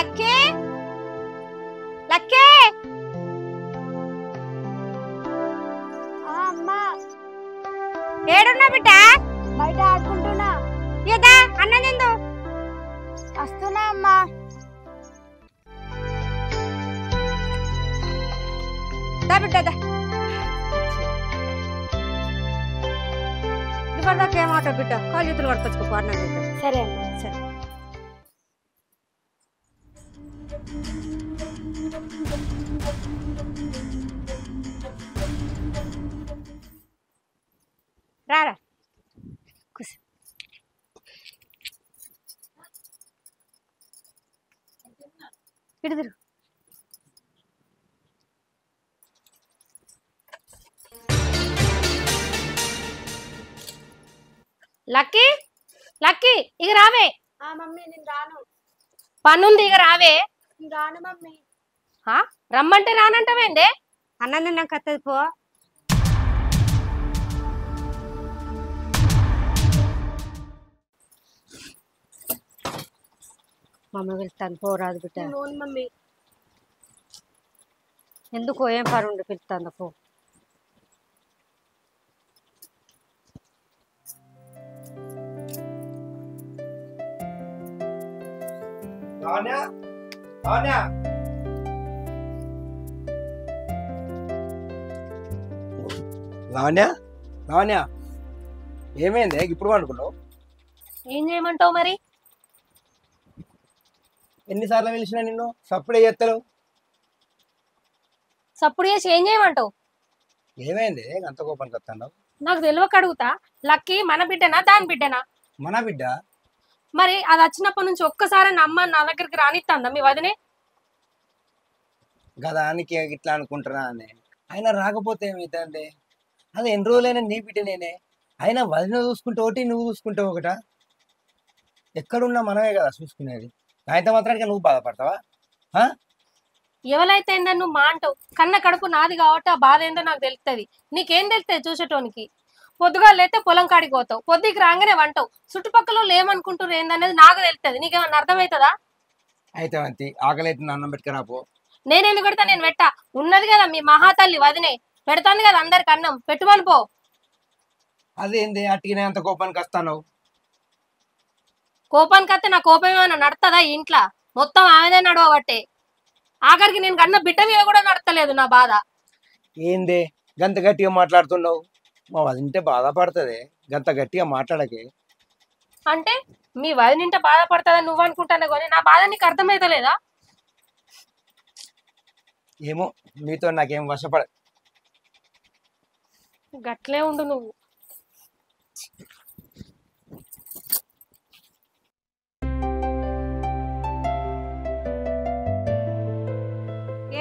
Lucky lucky అమ్మా ఏడున్నా బిడ్డ బయట ఆడుకుంటున్నా. ఏదా అన్నం తిందు వస్తున్నా అమ్మా. దా బిడ్డ దా ఇప్పటిదాకా ఏమాట బిడ్డ కాలు చేతులు పట్టుకొచ్చుకో అన్నం తింటాం. సరే అమ్మా. సరే రారా కూర్చో. ఇడుదురు లక్కీ లక్కీ ఇక రావే. మమ్మీ నేను రాను. పనుంది ఇక రావే. నేను రాను మమ్మీ. రమ్మంటే రానంటావేందే? అన్నం తిన్నాక వస్తుంది పో. మమ్మీ పిలుస్తాను పోరాదు బిడ్డ. మమ్మీ ఎందుకో ఏం పని ఉండి పిలుస్తాను పో. లావణ్య లావణ్య ఏమైంది ఇప్పుడు అనుకున్నావు? ఏం చేయమంటావు మరి? ఎన్నిసార్లు పిలిచినా నిన్ను సప్పుడే చేస్తావు. సప్పుడు చేసి ఏం చేయమంటావు? ఏమైంది అంత కోపానికి వస్తున్నావు? నాకు తెలియక అడుగుతా. లక్కీ మన బిడ్డనా దాని బిడ్డనా? మన బిడ్డ. మరి అది వచ్చినప్పటి నుంచి ఒక్కసారి నా అమ్మ నా దగ్గరికి రానిస్తుందా మీ వదినే? గదానికి ఇట్లా అనుకుంటున్నా అని. అయినా రాకపోతే ఏమైతుందండి? అది ఎన్ని రోజులైనా నీ బిడ్డనేనే. అయినా వదిన చూసుకుంటే ఒకటి, నువ్వు చూసుకుంటే ఒకట. ఎక్కడున్నా మనమే కదా చూసుకునేది. అయితే మాత్రానికి నువ్వు బాధపడతావా? ఎవరైతే ఏందని నువ్వు మా అంటావు. కన్న కడుపు నాది కాబట్టి ఆ బాధ ఏందో నాకు తెలుస్తుంది. నీకేం తెలుస్తుంది చూసేటోనికి? పొద్దుగా లేతే పొలం కాడికి పోతావు, పొద్దుకి రాగానే వంటావు. చుట్టుపక్కల ఏమనుకుంటున్నారు ఏందనేది నాకు తెలుస్తుంది. నీకేమన్నా అర్థమవుతుందా? అయితే అంతే, ఆకలి అయితే అన్నం పెట్టుకురాపో. నేను ఎందుకు పెడతా? నేను పెట్టా. ఉన్నది కదా మీ మహాతల్లి వదినే, పెడతాను కదా అందరికి అన్నం, పెట్టుమని పో. అదేంది అట్టినే అంత కోపానికి వస్తాను? కోపానికి వస్తే నా కోపం ఏమైనా నడుతుందా ఇంట్లో? మొత్తం ఆమెదే నడవబట్టే. ఆఖరికి నేను కన్నా బిడ్డ మీద కూడా నడతలేదు నా బాధ. ఏందే గంత గట్టిగా మాట్లాడుతున్నావు? మా వదింటే బాధపడుతుంది. గంత గట్టిగా మాట్లాడకే. అంటే మీ వదినింటే బాధపడుతుందని నువ్వు అనుకుంటానే కానీ నా బాధ నీకు అర్థమవుతలేదా? ఏమో మీతో నాకేం వశపడ. గట్లే ఉండు నువ్వు.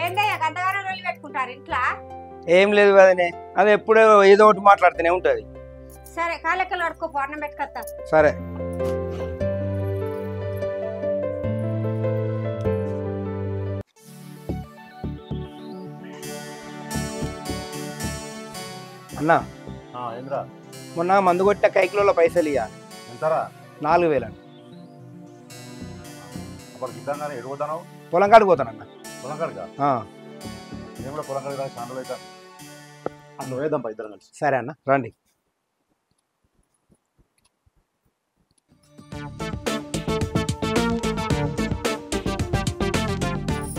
ఏందయ్యా గంటగానే రోజు పెట్టుకుంటారు ఇంట్లో? ఏం లేదు కదనే, అది ఎప్పుడో ఏదో ఒకటి మాట్లాడుతూనే ఉంటది. సరే కాలెక్కలు అడుక్కో, అన్నం పెట్టుకొస్తా. సరే. అన్నా ఏంద్రా మొన్న మందు కొట్టిన కైకిలో పైసలు ఇయ్య. ఎంతరా? 4000. అప్పుడు ఇద్దాం ఎడుగుతాను. పొలం కాడికి పోతానన్నా. పొలం కాడిగా? నేను కూడా పొలం కాడికి శాండలు అవుతాను. అందులో వేద్దాం ఇద్దరం కలిసి. సరే అన్న రండి.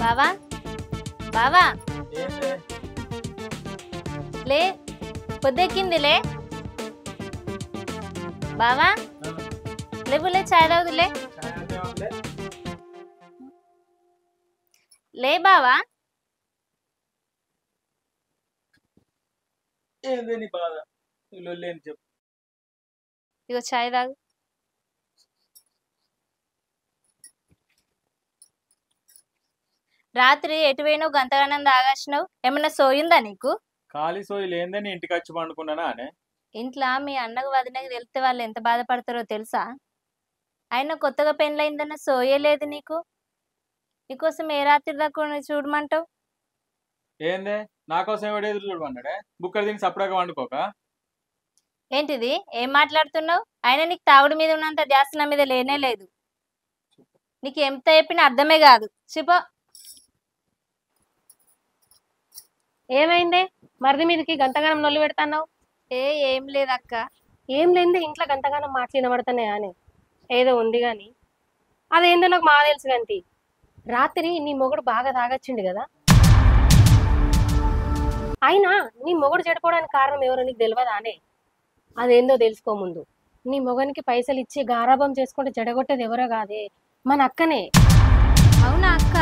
బావా బావా లే, పొద్దెక్కిందిలే బావా. లేవులే, చాయ్ తాగుదులే. లే బావా. ఇగో చాయ్ తాగు. రాత్రి ఎటు పోయినావు? గంతగానం తాగాసినావు. ఏమన్నా సోయిందా నీకు? ఖాళీ సోయి లేదని ఇంటికి వచ్చి పండుకున్నానా అనే. ఇంట్లో మీ అన్నకు వదినకి తెలిస్తే వాళ్ళు ఎంత బాధపడతారో తెలుసా? ఆయన కొత్తగా పెళ్ళయిందన్న సోయే లేదు నీకు. నీకోసం ఏ రాత్రి దాకా చూడమంటావు? ఏందే నా కోసం ఎవడు ఎదురు చూడమన్నాడే? బుక్కలు తిని సపరేట్గా వండుకోక. ఏంటిది? ఏం మాట్లాడుతున్నావు? ఆయన నీకు తాగుడు మీద ఉన్నంత ధ్యాస నా మీద లేనే లేదు. నీకు ఎంత చెప్పినా అర్థమే కాదు చెప్ప. ఏమైందే మరిది మీదకి గంతగానం నొల్లి పెడతాన్నావు? ఏం లేదక్క. ఏం లేదే ఇంట్లో గంతగానం మాటలు వినబడతానే అని ఏదో ఉంది గాని అదేందో నాకు మా తెలుసు గంతి. రాత్రి నీ మొగుడు బాగా తాగొచ్చిండు కదా, అయినా నీ మొగుడు చెడిపోవడానికి కారణం ఎవరో నీకు తెలియదా అనే? అదేందో తెలుసుకో ముందు. నీ మొగనికి పైసలు ఇచ్చి గారాబం చేసుకుంటే చెడగొట్టేది ఎవరో కాదే, మన అక్కనే. అవునా అక్క?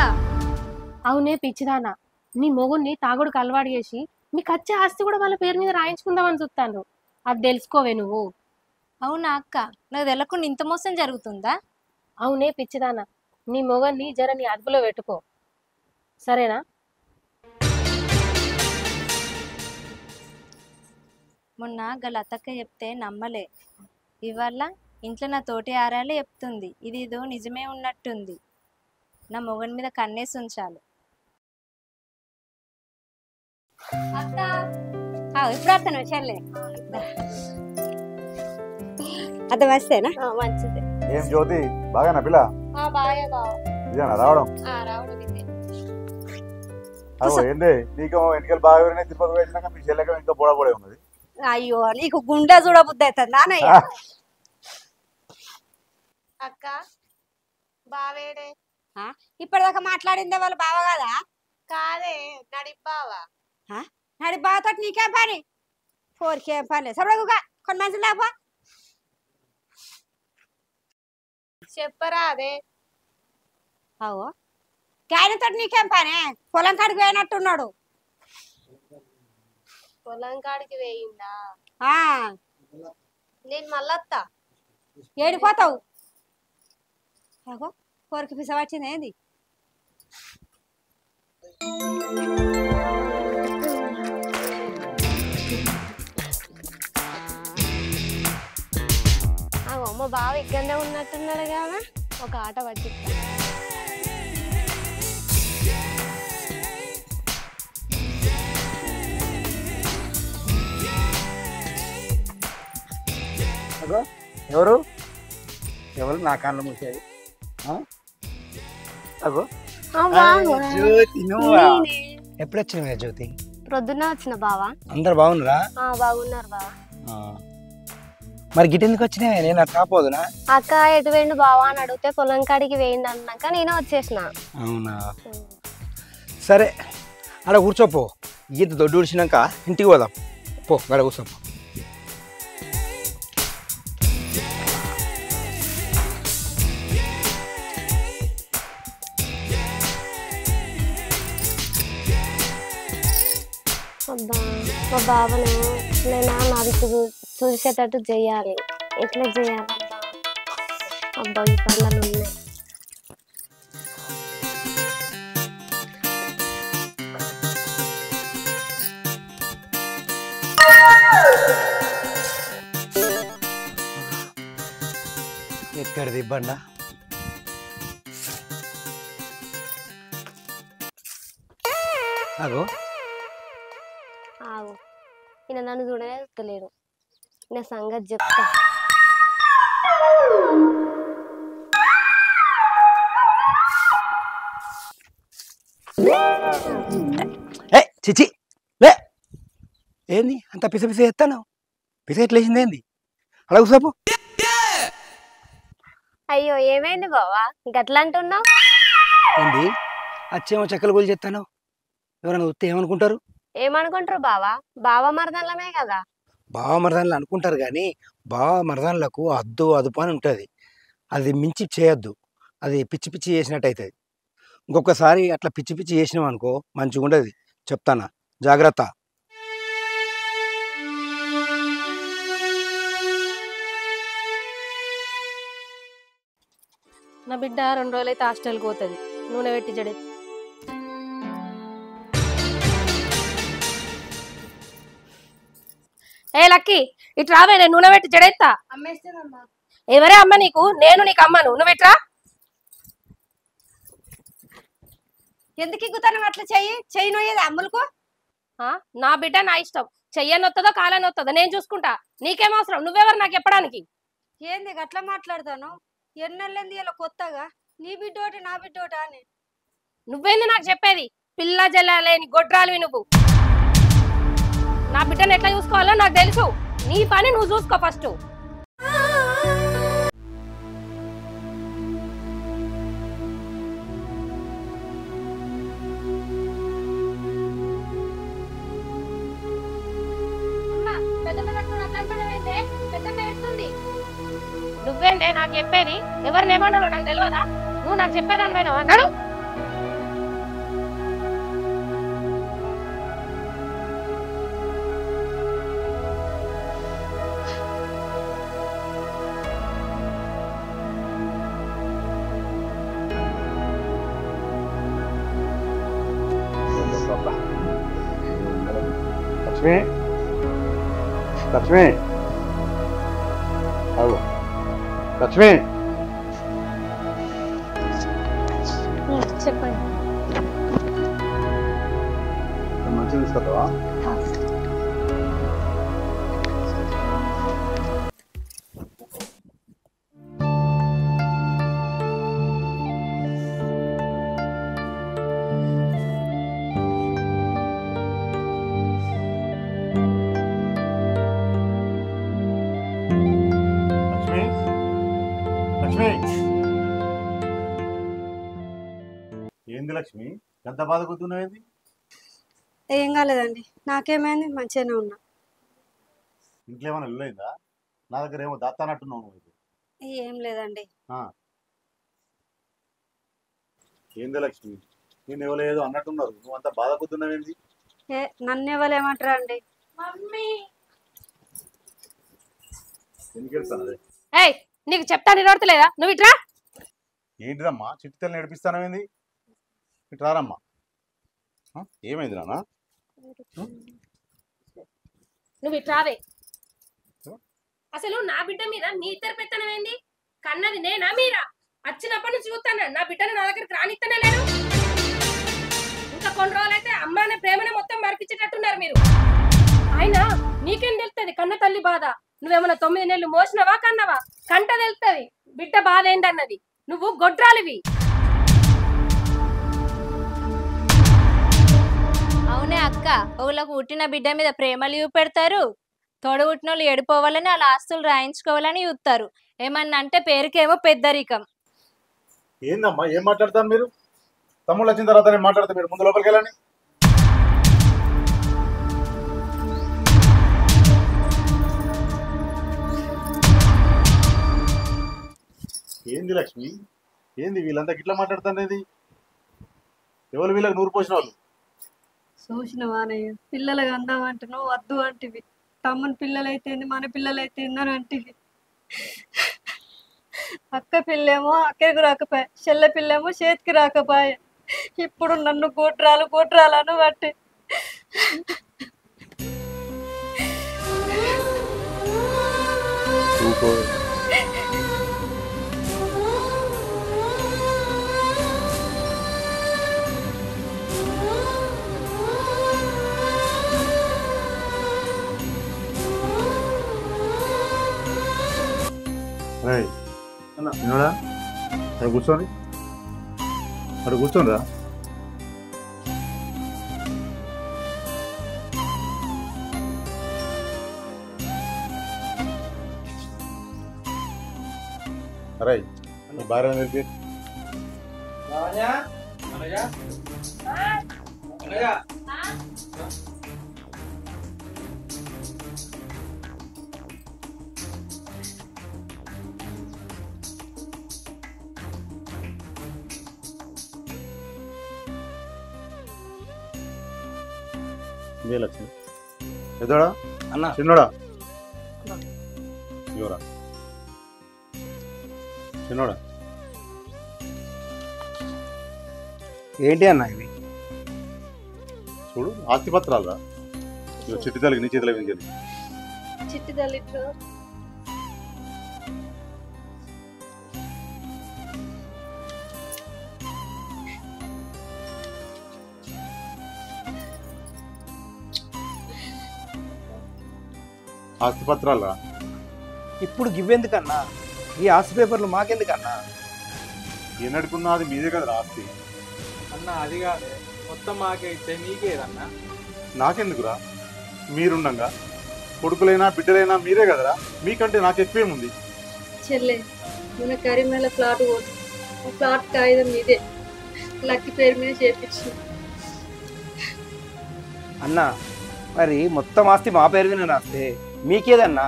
అవునే పిచ్చిదానా, నీ మొగుడిని తాగుడుకు అలవాటు చేసి మీకు వచ్చే ఆస్తి కూడా వాళ్ళ పేరు మీద రాయించుకుందామని చూస్తాను. అది తెలుసుకోవే నువ్వు. అవునా అక్క? నాకు తెలకుండా ఇంత మోసం జరుగుతుందా? అవునే పిచ్చిదానా, నీ మొగన్ని జర నీ అదుపులో పెట్టుకో సరేనా? మొన్న గల అత్తక్క చెప్తే నమ్మలే, ఇవాళ ఇంట్లో నా తోటి ఆరాలే చెప్తుంది. ఇది ఏదో నిజమే ఉన్నట్టుంది. నా మొగని మీద కన్నేసి ఉంచాలి. ఇప్పుడు వస్తాను చెల్లె. అంత మస్తేనా? మంచిది. ఏం జ్యోతి బాగా పిల్ల బాగా బాగా ఇదేనా రావడం? రావడం ఇదే. అగో ఏంది నీకు ఎన్నికలు బాగా ఎవరైనా తిరుపతి వేసినాక మీ చెల్లెక ఇంకా బోడబోడే ఉన్నది. అయ్యో నీకు గుండె చూడబుద్ధి అవుతుంది నానయ్య. అక్క బావేడే? ఇప్పటిదాకా మాట్లాడిందే వాళ్ళు బావ కదా? కాదే నడిపావా. నడి బావతో నీకేం పని? ఫోర్కేం పని లేదు. సపడగా కొన్ని మనుషులు లేపా. చెప్పరా అదే. అవో ఆయనతో నీకేం పని? పొలం కాడికి పోయినట్టున్నాడు. పొలం కాడికి వేయిందా? నేను మళ్ళొత్తా. ఏడిపోతావు? అగో కోరికి పిస వచ్చింది ఏంది? మా బావ ఇక్కడనే ఉన్నట్టున్నాడు కదా, ఒక ఆట పట్టిస్తా. అగో ఎవరు ఎవరు నా కాళ్ళు మూసాయి? అగో జ్యోతి నువ్వా? ఎప్పుడు వచ్చినావా జ్యోతి? ప్రొద్దున వచ్చిన బావా. అందరు బాగున్నారా? బాగున్నారు బావా. మరి గిట్ ఎందుకు వచ్చినావే? నేను అట్లా రాపోదునా? అక్క ఎటు వేయండు బావా అని అడిగితే పొలం కాడికి వేయండి అన్నాక నేను వచ్చేసిన. అవునా సరే, అక్కడ కూర్చోపో. గీత దొడ్డు ఉడిచినాక ఇంటికి పోదాం. పో గడ కూర్చోపో. అబ్బా మా బావను నేను నాది చూసేటట్టు చెయ్యాలి. ఎట్లా చేయాలబ్బా? అబ్బా ఈ పనులు ఉన్నాయి. ఎక్కడిది ఇబ్బండ? అగో ఆగు, ఈయన నన్ను చూడనే చూస్తలేడు. నా సంగతి చెప్తా. చిచి లే, ఏంది అంత పిస పిస ఎత్తాను? పిస ఎట్లా వేసింది ఏంది? అలా కూర్చోపో. అయ్యో ఏమైంది బావా గట్లా అంటున్నావు? ఏంది అచ్చేమో చెక్కలు గోలు చెప్తాను? ఎవరైనా వస్తే ఏమనుకుంటారు? ఏమనుకుంటారు బావా? బావ మరదలమే కదా. బావ మరదాన్లు అనుకుంటారు కానీ బావ మరదాన్లకు అద్దు అదుపు అని ఉంటుంది. అది మించి చేయొద్దు. అది పిచ్చి పిచ్చి చేసినట్టు అవుతుంది. ఇంకొకసారి అట్లా పిచ్చి పిచ్చి చేసినాం అనుకో మంచిగా ఉండదు. చెప్తానా, జాగ్రత్త. నా బిడ్డ 2 రోజులైతే హాస్టల్కి పోతుంది. నూనె పెట్టి జడే. ఏ లక్కీ ఇటు రావే, నేను నూనె పెట్టి జడేస్తా. అమ్మేస్తుందమ్మా. ఎవరే అమ్మ నీకు? నేను నీకు అమ్మను. నువ్వు ఇట్రా. ఎందుకు ఇగ్గుతాను అట్లా చెయ్యి నొయ్యేది అమ్ములకు? నా బిడ్డ నా ఇష్టం. చెయ్యనొత్తదో కాలనొత్తదో నేను చూసుకుంటా. నీకేమవసరం? నువ్వెవరు నాకు చెప్పడానికి? ఏంది గట్లా మాట్లాడతాను? ఎన్నెళ్ళింది ఇలా కొత్తగా? నీ బిడ్డోటి నా బిడ్డోటా అని నువ్వేంది నాకు చెప్పేది? పిల్ల జల్ల లేని గొడ్రాలివి నువ్వు. నా బిడ్డను ఎట్లా చూసుకోవాలో నాకు తెలుసు. నీ పని నువ్వు చూసుకో ఫస్ట్. నువ్వేందే నాకు చెప్పేది? ఎవరినేమన్నావు నాకు తెలియదా? నువ్వు నాకు చెప్పేదాని పైన అన్నాడు. లక్ష్మి లక్ష్మి అవు లక్ష్మి చెప్పండి. మంచిగా తీసుకొస్తావా? లక్ష్మి ఏంది లక్ష్మి ఎంత బాధ కూర్చున్నావేంది? ఏం కాలేదండి, నాకేమైంది, మంచిగానే ఉన్నా. ఇంట్లో ఏమైనా వెళ్ళైందా? నా దగ్గర ఏమో దాస్తానట్టున్నావు నువ్వు. ఏం లేదండి. ఏంది లక్ష్మి నేను ఇవ్వలేదు అన్నట్టున్నారు, నువ్వు అంత బాధ కూర్చున్నావేంది? నన్ను ఇవ్వలేమంటారా అండి? ఎందుకు వెళ్తాను? ఏయ్, నీకు చెప్తా నిలబడతలేదా? నువ్వు ఇట్రా. ఏంటిదమ్మా చిట్టితల్లి నడిపిస్తానవేంది? ఇటు రారమ్మా. ఏమైంది నాన్న? నువ్వు ఇట్రావే. అసలు నా బిడ్డ మీద నీ ఇద్దరు పెత్తనమేంది? కన్నది నేనా మీరా? వచ్చినప్పటి నుంచి చూస్తాను నా బిడ్డను నా దగ్గరికి రానిత్తనే లేదు. ఇంకా కొన్ని రోజులైతే అమ్మ అనే ప్రేమనే మొత్తం మరిపించేటట్టున్నారు మీరు. ఆయన నీకేం తెలుస్తుంది కన్న తల్లి బాధ? నువ్వేమన్నా 9 నెలలు మోసినవా కన్నవా? కంట తెలుస్తుంది బిడ్డ బాధ ఏంటన్నది. నువ్వు గొడ్రాలివి. అవునే అక్క, ఒకళ్ళకు పుట్టిన బిడ్డ మీద ప్రేమలు చూపెడతారు, తోడు పుట్టిన వాళ్ళు ఎడిపోవాలని వాళ్ళ ఆస్తులు రాయించుకోవాలని చూస్తారు. ఏమన్నా అంటే పేరుకేమో పెద్దరికం. ఏందమ్మా ఏం మాట్లాడతారు మీరు? తమ్ముళ్ళు వచ్చిన తర్వాత నేను మాట్లాడతా, మీరు ముందు లోపలికి వెళ్ళండి. ఏంది లక్ష్మి ఏంది వీళ్ళంతా గిట్లా మాట్లాడుతానేది? ఎవరు వీళ్ళకి నూరు పోసిన వాళ్ళు? చూసినవానయ్య, పిల్లలకు అందామంటున్నావు, వద్దు అంటివి. తమ్ముని పిల్లలైతే మన పిల్లలైతే అని అంటివి. అక్క పిల్లేమో అక్కడికి రాకపోయా, చెల్లె పిల్లేమో చేతికి రాకపోయా. ఇప్పుడు నన్ను గోట్రాలను బట్టి వినోడా అక్కడ కూర్చోండి, అక్కడ కూర్చోండిరా. అరే నీ భార్య తెలిపి ఇదే లక్ష్మి. ఎదోడా అన్న చిన్నోడా ఇవరా చిన్నోడా ఏంటి అన్న ఇవి? చూడు ఆస్తి పత్రాలు రా. ఇవి చిట్టి తల్లికి నీ చేతిలో వింజలి. చిట్టి తల్లి ఆస్తి పత్రాలు రా. ఇప్పుడు గివ్వెందుకన్నా? ఈ ఆస్తి పేపర్లు మాకెందుకన్నా? ఎన్నడుకున్నది మీదే కదా ఆస్తి. అన్న అది కాదే, మొత్తం మాకే ఇస్తే నీకేదన్నా. నాకెందుకురా? మీరుండగా కొడుకులైనా బిడ్డలైనా మీరే కదరా, మీకంటే నాకు ఎక్కువేముంది. చెల్లె మన కరీంనగర్ ఫ్లాట్ పోతుంది, ఆ ఫ్లాట్ కాగితం ఇదే లక్కీ పేరు మీద చేపించు. అన్నా మరి మొత్తం ఆస్తి మా పేరు మీద రాస్తే మీకేదన్నా?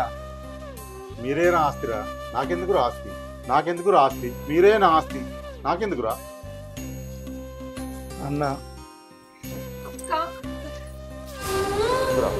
మీరే నా ఆస్తిరా, నాకెందుకురా ఆస్తి? నాకెందుకురా ఆస్తి? మీరే నా ఆస్తి, నాకెందుకురా? అన్నా అక్క రా.